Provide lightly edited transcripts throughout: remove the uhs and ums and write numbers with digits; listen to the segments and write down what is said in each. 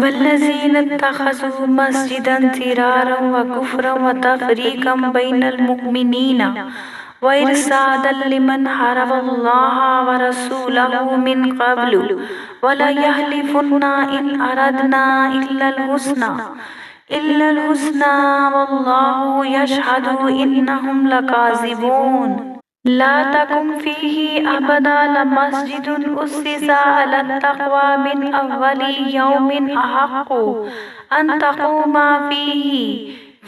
والذین اتخذوا مسجدا ضرارا وکفرا وتفریقا بین المؤمنین وإرصادا لمن حارب الله ورسوله من قبل وليحلفن إن أردنا إلا الحسنى والله يشهد إنهم لكاذبون لا تقم فيه أبدا لمسجد أسس على التقوى من أول يوم أحق أن تقوم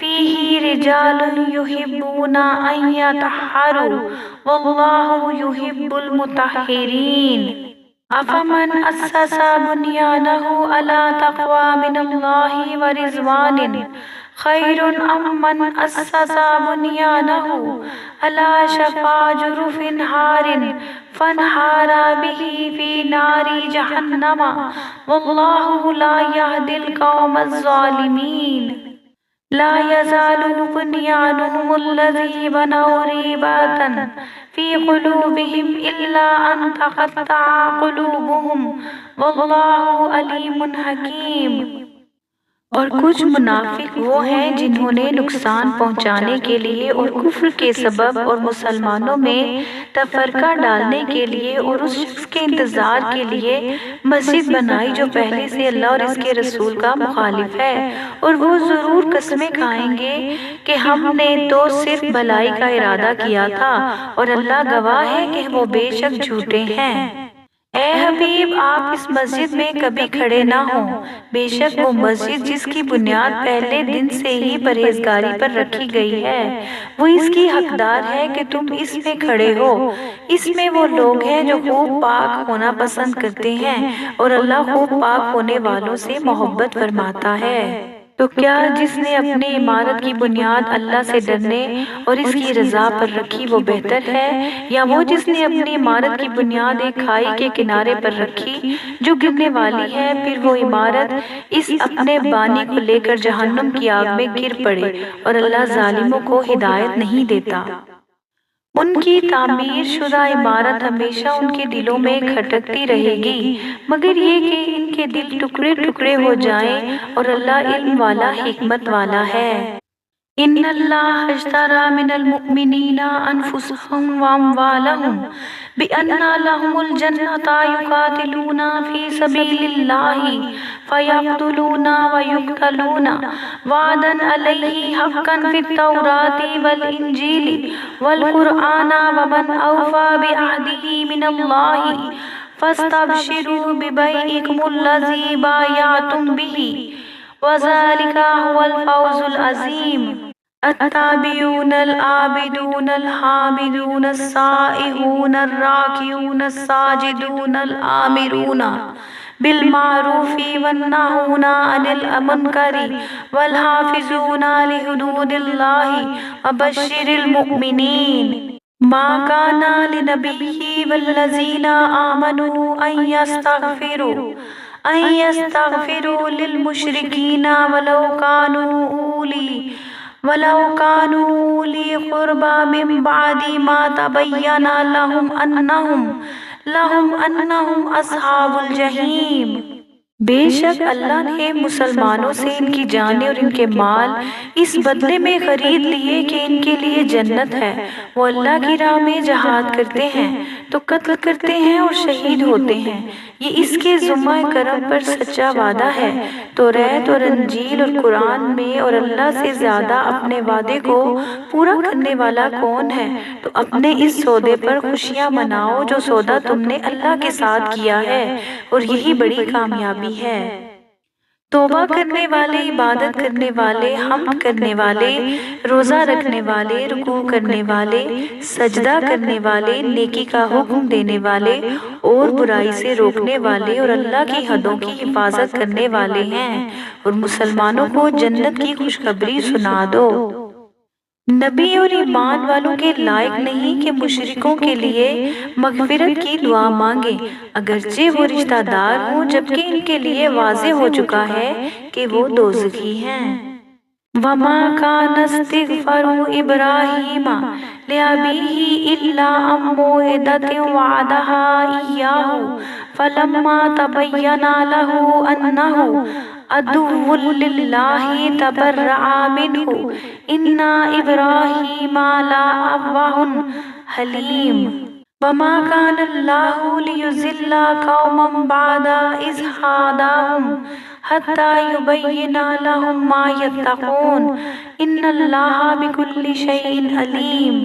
فيه رجال يحبون أن يطهروا والله يحب المطهرين أفمن أسس بنيانه على تقوى من الله ورضوان خير أم من أسس بنيانه على شفا جرف هار فانهار به في نار جهنم والله لا يهدي القوم الظالمين لا يزال بنيانهم الذي بنوا ريبة في قلوبهم إلا أن تقطع قلوبهم والله عليم حكيم۔ اور کچھ منافق وہ ہیں جنہوں نے نقصان پہنچانے کے لیے اور کفر کے سبب اور مسلمانوں میں تفرقہ ڈالنے کے لیے اور اس شخص کے انتظار کے لیے مسجد بنائی جو پہلے سے اللہ اور اس کے رسول کا مخالف ہے، اور وہ ضرور قسمیں کھائیں گے کہ ہم نے تو صرف بھلائی کا ارادہ کیا تھا اور اللہ گواہ ہے کہ وہ بے شک جھوٹے ہیں۔ اے حبیب، آپ اس مسجد میں کبھی کھڑے نہ ہوں، بے شک وہ مسجد جس کی بنیاد پہلے دن سے ہی پرہیزگاری پر رکھی گئی ہے، وہ اس کی حقدار ہے کہ تم اس میں کھڑے ہو۔ اس میں وہ لوگ ہیں جو خوب پاک ہونا پسند کرتے ہیں اور اللہ خوب پاک ہونے والوں سے محبت فرماتا ہے۔ تو کیا جس نے اپنی عمارت کی بنیاد اللہ سے ڈرنے اور اس کی رضا پر رکھی وہ بہتر ہے، یا وہ جس نے اپنی عمارت کی بنیاد ایک کھائی کے کنارے پر رکھی جو گرنے والی ہے، پھر وہ عمارت اس اپنے بانی کو لے کر جہنم کی آگ میں گر پڑے اور اللہ ظالموں کو ہدایت نہیں دیتا۔ ان کی تعمیر شدہ عمارت ہمیشہ ان کے دلوں میں کھٹکتی رہے گی، مگر یہ کہ ان کے دل ٹکڑے ٹکڑے ہو جائیں، اور اللہ علم والا حکمت والا ہے۔ ان اللہ اشتری من المؤمنین انفسهم واموالهم بان لهم الجنة یقاتلون فی سبیل اللہ فیقتلون ویقتلون وعدا علیہ حقا فی التوراۃ والانجیل والقرآن ومن اوفی بعہدہ من اللہ فاستبشروا ببیعکم الذی بایعتم بہ وذلک هو الفوز العظیم۔ التابعون العابدون الحامدون السائحون الراکعون الساجدون الآمرون بالمعروف والناہون عن المنکر والحافظون لحدود اللہ وبشر المؤمنین۔ ما کان لنبی والذین آمنوا ان یستغفروا للمشرکین ولو كانوا أولي قربى من بعد ما تبين لهم أنهم أصحاب الجحيم۔ بے شک اللہ نے مسلمانوں سے ان کی جانیں اور ان کے مال اس بدلے میں خرید لیے کہ ان کے لیے جنت ہے، وہ اللہ کی راہ میں جہاد کرتے ہیں تو قتل کرتے ہیں اور شہید ہوتے ہیں، یہ اس کے ذمہ کرم پر سچا وعدہ ہے۔ توریت اور انجیل اور قرآن میں اور اللہ سے زیادہ اپنے وعدے کو پورا کرنے والا کون ہے؟ تو اپنے اس سودے پر خوشیاں مناؤ جو سودا تم نے اللہ کے ساتھ کیا ہے، اور یہی بڑی کامیابی ہے۔ توبہ کرنے والے، عبادت کرنے والے، حمد کرنے والے، روزہ رکھنے والے، رکوع کرنے والے، سجدہ کرنے والے، نیکی کا حکم دینے والے اور برائی سے روکنے والے اور اللہ کی حدوں کی حفاظت کرنے والے ہیں، اور مسلمانوں کو جنت کی خوشخبری سنا دو۔ نبی اور ایمان والوں کے لائق نہیں کہ مشرکوں کے لیے مغفرت کی دعا مانگیں، اگرچہ وہ رشتہ دار ہوں، جبکہ ان کے لیے واضح ہو چکا ہے کہ وہ دوزخی ہیں۔ وما كان استغفار إبراهيم لأبيه إلا عن موعدة وعدها إياه فلما تبين له أنه عدو لله تبرأ منه إن إبراهيم لأواه حليم وما كان الله ليضل قوما بعد إذ هداهم حتى يبين لهم ما يتقون إن الله بكل شيء عليم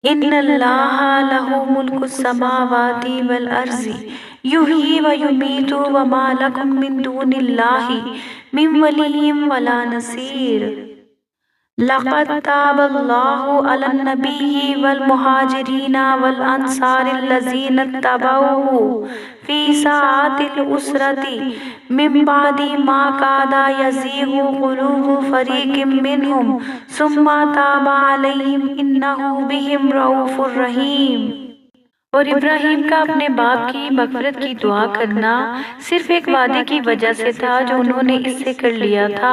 إن الله له ملك السماوات والأرض يحيي ويميت وما لكم من دون الله من ولي ولا نصير لقد تاب الله على النبي والمهاجرين والأنصار الذين اتبعوه في ساعة الأسرة من بعد ما كاد يزيغ قلوب فريق منهم ثم تاب عليهم إنه بهم رؤوف رحيم۔ اور ابراہیم کا اپنے باپ کی مغفرت کی دعا کرنا صرف ایک وعدے کی وجہ سے تھا جو انہوں نے اس سے کر لیا تھا۔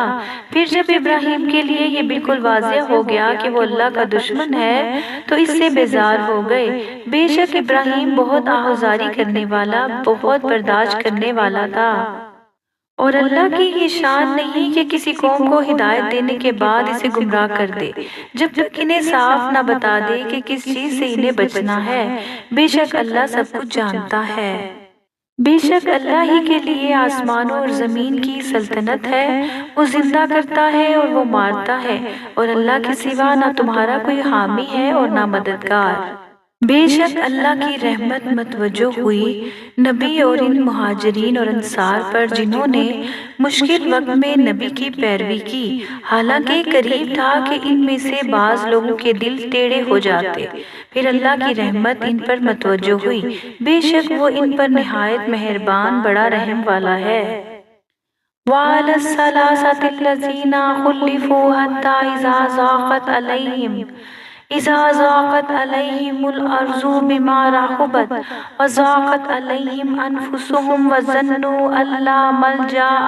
پھر جب ابراہیم کے لیے یہ بالکل واضح ہو گیا کہ وہ اللہ کا دشمن ہے تو اس سے بیزار ہو گئے۔ بے شک ابراہیم بہت آہوزاری کرنے والا، بہت برداشت کرنے والا تھا۔ اور اللہ کی یہ شان نہیں کہ کسی قوم کو ہدایت دینے کے بعد اسے گمراہ کر دے جب تک انہیں صاف نہ بتا دے کہ کس چیز سے انہیں بچنا ہے۔ بے شک اللہ سب کچھ جانتا ہے۔ بے شک اللہ ہی کے لیے آسمانوں اور زمین کی سلطنت ہے، وہ زندہ کرتا ہے اور وہ مارتا ہے، اور اللہ کے سوا نہ تمہارا کوئی حامی ہے اور نہ مددگار۔ بے شک اللہ کی رحمت متوجہ ہوئی نبی اور ان مہاجرین اور انصار پر جنہوں نے مشکل وقت میں نبی کی پیروی کی، حالانکہ قریب تھا کہ ان میں سے بعض لوگوں کے دل ٹیڑھے ہو جاتے۔ پھر اللہ کی رحمت ان پر متوجہ ہوئی، بے شک وہ ان پر نہایت مہربان بڑا رحم والا ہے۔ وَعَلَى الثَّلَاثَةِ الَّذِينَ خُلِّفُوا حَتَّى إِذَا ضَاقَتْ عَلَيْهِمُ الْأَرْضُ بِمَا رَحُبَتْ وَضَاقَتْ عَلَيْهِمْ أَنفُسُهُمْ وَظَنُّوا أَن لَّا مَلْجَأَ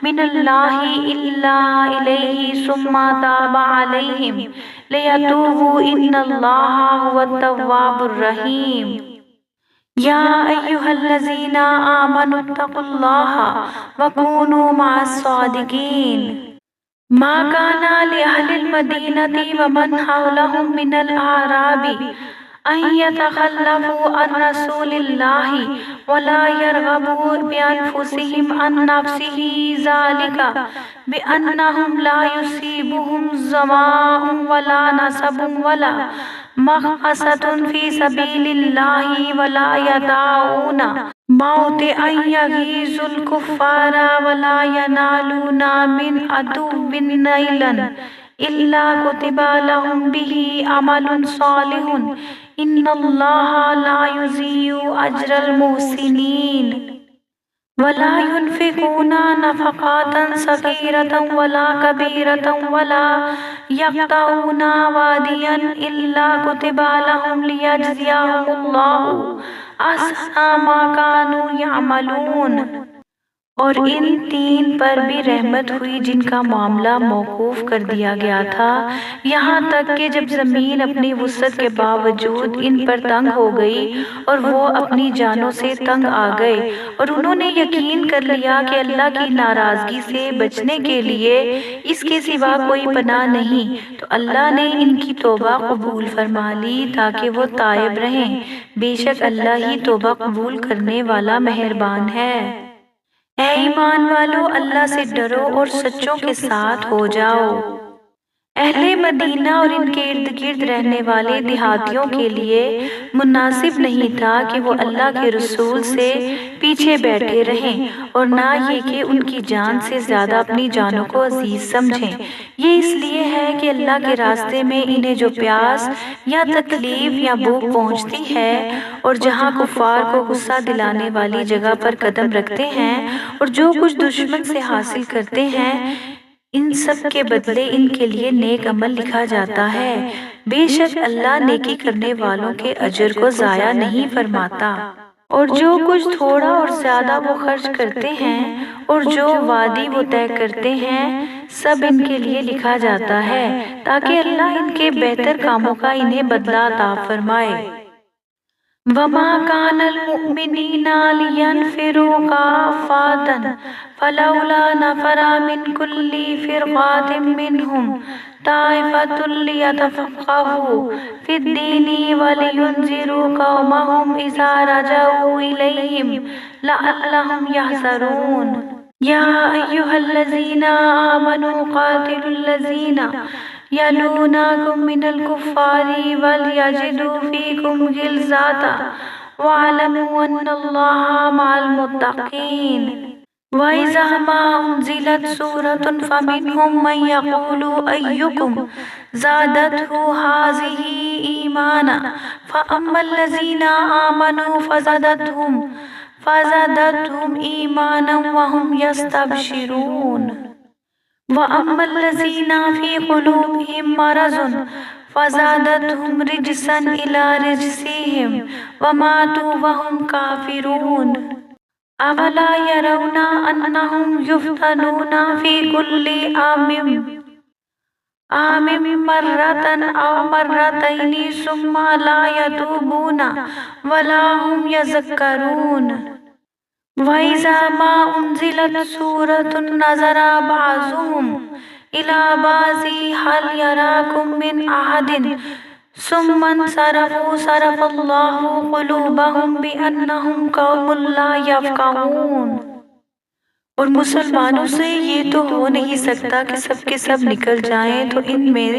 مِنَ اللَّهِ إِلَّا إِلَيْهِ ثُمَّ تَابَ عَلَيْهِمْ لِيَتُوبُوا إِنَّ اللَّهَ هُوَ التَّوَّابُ الرَّحِيمُ۔ يَا أَيُّهَا الَّذِينَ آمَنُوا اتَّقُوا اللَّهَ وَكُونُوا مَعَ الصَّادِقِينَ۔ ما كان لأهل المدينة ومن حولهم من الأعراب أن يتخلفوا عن رسول الله ولا يرغبوا بأنفسهم عن نفسه ذلك بأنهم لا يصيبهم ظمأ ولا نصب ولا مخمصة في سبيل الله ولا يدعون موطئا يغيظ الكفار ولا ينالون من عدو نيلا إلا كتب لهم به عمل صالح إن الله لا يضيع أجر المحسنين۔ ولا ينفقون نفقة صغيرة ولا كبيرة ولا يقطعون واديا إلا كتب لهم ليجزيهم الله أحسن ما كانوا يعملون۔ اور ان تین پر بھی رحمت ہوئی جن کا معاملہ موقوف کر دیا گیا تھا، یہاں تک کہ جب زمین اپنی وسعت کے باوجود ان پر تنگ ہو گئی اور وہ اپنی جانوں سے تنگ آ گئے، اور انہوں نے یقین کر لیا کہ اللہ کی ناراضگی سے بچنے کے لیے اس کے سوا کوئی پناہ نہیں، تو اللہ نے ان کی توبہ قبول فرما لی تاکہ وہ تائب رہیں۔ بے شک اللہ ہی توبہ قبول کرنے والا مہربان ہے۔ اے ایمان والو، اللہ سے ڈرو اور سچوں کے ساتھ ہو جاؤ۔ اہل مدینہ اور ان کے ارد گرد رہنے والے دیہاتیوں کے لیے مناسب نہیں تھا کہ وہ اللہ کے رسول سے پیچھے بیٹھے رہیں، اور نہ یہ کہ ان کی جان سے زیادہ اپنی جانوں کو عزیز سمجھیں۔ یہ اس لیے ہے کہ اللہ کے راستے میں انہیں جو پیاس یا تکلیف یا بھوک پہنچتی ہے، اور جہاں کفار کو غصہ دلانے والی جگہ پر قدم رکھتے ہیں، اور جو کچھ دشمن سے حاصل کرتے ہیں، ان سب کے بدلے ان کے لیے نیک عمل لکھا جاتا ہے۔ بے شک اللہ نیکی کرنے والوں کے اجر کو ضائع نہیں فرماتا۔ اور جو کچھ تھوڑا اور زیادہ وہ خرچ کرتے ہیں اور جو وعدی وہ طے کرتے ہیں، سب ان کے لیے لکھا جاتا ہے تاکہ اللہ ان کے بہتر کاموں کا انہیں بدلہ عطا فرمائے۔ وَمَا كَانَ الْمُؤْمِنِينَ لِيَنْفِرُوا كَافَّةً فَلَوْلَا نَفَرَ مِنْ كُلِّ فِرْقَةٍ مِّنْهُمْ طَائِفَةٌ لِيَتَفَقَّهُوا فِي الدِّينِ وَلِيُنذِرُوا قَوْمَهُمْ إِذَا رَجَعُوا إِلَيْهِمْ لَعَلَّهُمْ يَحْذَرُونَ يَا أَيُّهَا الَّذِينَ آمَنُوا قَاتِلُوا الَّذِينَ يَلُونَكُم مِّنَ الْكُفَّارِ وَلْيَجِدُوا فِيكُمْ غِلْظَةً وَاعْلَمُوا أَنَّ اللَّهَ مَعَ الْمُتَّقِينَ وَإِذَا مَا أُنزِلَتْ سُورَةٌ فَمِنْهُم مَّن يَقُولُ أَيُّكُمْ زَادَتْهُ هَٰذِهِ إِيمَانًا فَأَمَّا الَّذِينَ آمَنُوا فزادتهم إيمانا وهم يستبشرون وأما الذين في قلوبهم مرض فزادتهم رجسا إلى رجسهم وماتوا وهم كافرون أولا يرون أنهم يفتنون في كل عام مرة أو مرتين ثم لا يتوبون ولا هم يذكرون وَإِذَا مَا أُنزِلَتْ سُورَةٌ نَظَرَ بَعْضُهُمْ إِلَى بَعْضٍ هَلْ يَرَاكُم مِّنْ أَحَدٍ ثُمَّ انصَرَفُوا صَرَفَ اللَّهُ قُلُوبَهُم بِأَنَّهُمْ قَوْمٌ لَّا يَفْقَهُونَ۔ اور مسلمانوں سے یہ تو ہو نہیں سکتا کہ سب کے سب نکل جائیں، تو ان میں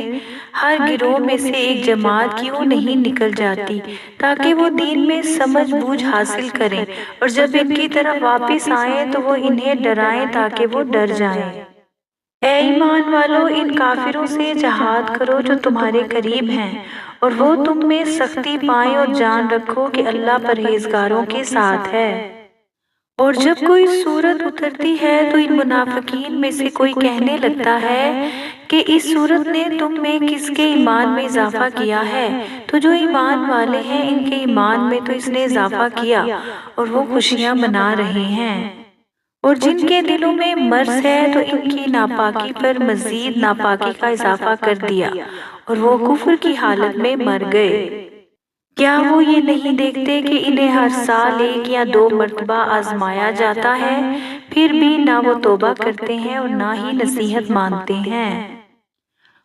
ہر گروہ میں سے ایک جماعت کیوں نہیں نکل جاتی تاکہ وہ دین میں سمجھ بوجھ حاصل کریں، اور جب ان کی طرف واپس آئیں تو وہ انہیں ڈرائیں تاکہ وہ ڈر جائیں۔ اے ایمان والو، ان کافروں سے جہاد کرو جو تمہارے قریب ہیں، اور وہ تم میں سختی پائیں، اور جان رکھو کہ اللہ پرہیزگاروں کے ساتھ ہے۔ اور جب کوئی سورت اترتی ہے تو ان منافقین میں سے کوئی کہنے لگتا ہے کہ اس سورت نے تم میں کس کے ایمان میں اضافہ کیا ہے، تو جو ایمان والے ہیں ان کے ایمان میں تو اس نے اضافہ کیا اور وہ خوشیاں منا رہے ہیں، اور جن کے دلوں میں مرض ہے تو ان کی ناپاکی پر مزید ناپاکی کا اضافہ کر دیا اور وہ کفر کی حالت میں مر گئے۔ کیا وہ یہ نہیں دیکھتے کہ انہیں ہر سال 1 یا 2 مرتبہ آزمایا جاتا ہے، پھر بھی نہ وہ توبہ کرتے ہیں اور نہ ہی نصیحت مانتے ہیں؟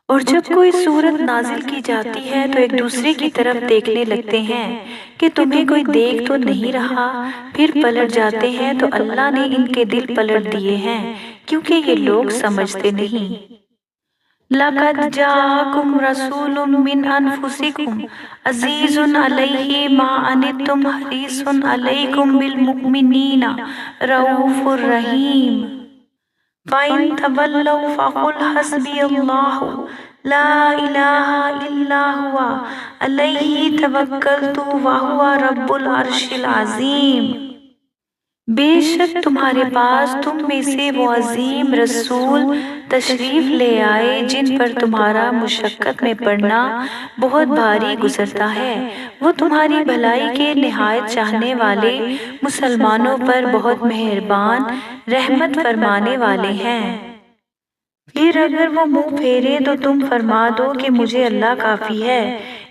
اور جب کوئی سورت نازل کی جاتی ہے تو ایک دوسرے کی طرف دیکھنے لگتے ہیں کہ تمہیں کوئی دیکھ تو نہیں رہا، پھر پلٹ جاتے ہیں تو اللہ نے ان کے دل پلٹ دیے ہیں کیونکہ یہ لوگ سمجھتے نہیں۔ لَقَدْ جَاءَكُمْ رَسُولٌ مِّنْ أَنفُسِكُمْ عَزِيزٌ عَلَيْهِ مَا عَنِتُّمْ حَرِيصٌ عَلَيْكُمْ بِالْمُؤْمِنِينَ رَءُوفٌ رَحِيمٌ فَإِن تَوَلَّوْا فَقُلْ حَسْبِيَ اللَّهُ لَا إِلَٰهَ إِلَّا هُوَ عَلَيْهِ تَوَكَّلْتُ وَهُوَ رَبُّ الْعَرْشِ الْعَظِيمِ۔ بے شک تمہارے پاس تم میں سے وہ عظیم رسول تشریف لے آئے جن پر تمہارا مشقت میں پڑنا بہت بھاری گزرتا ہے، وہ تمہاری بھلائی کے نہایت چاہنے والے، مسلمانوں پر بہت مہربان، رحمت فرمانے والے ہیں۔ پھر اگر وہ منہ پھیرے تو تم فرما دو کہ مجھے اللہ کافی ہے،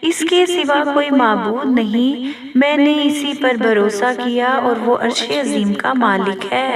اس کے سوا کوئی معبود نہیں، میں نے اسی پر بھروسہ کیا اور وہ عرش عظیم کا مالک ہے۔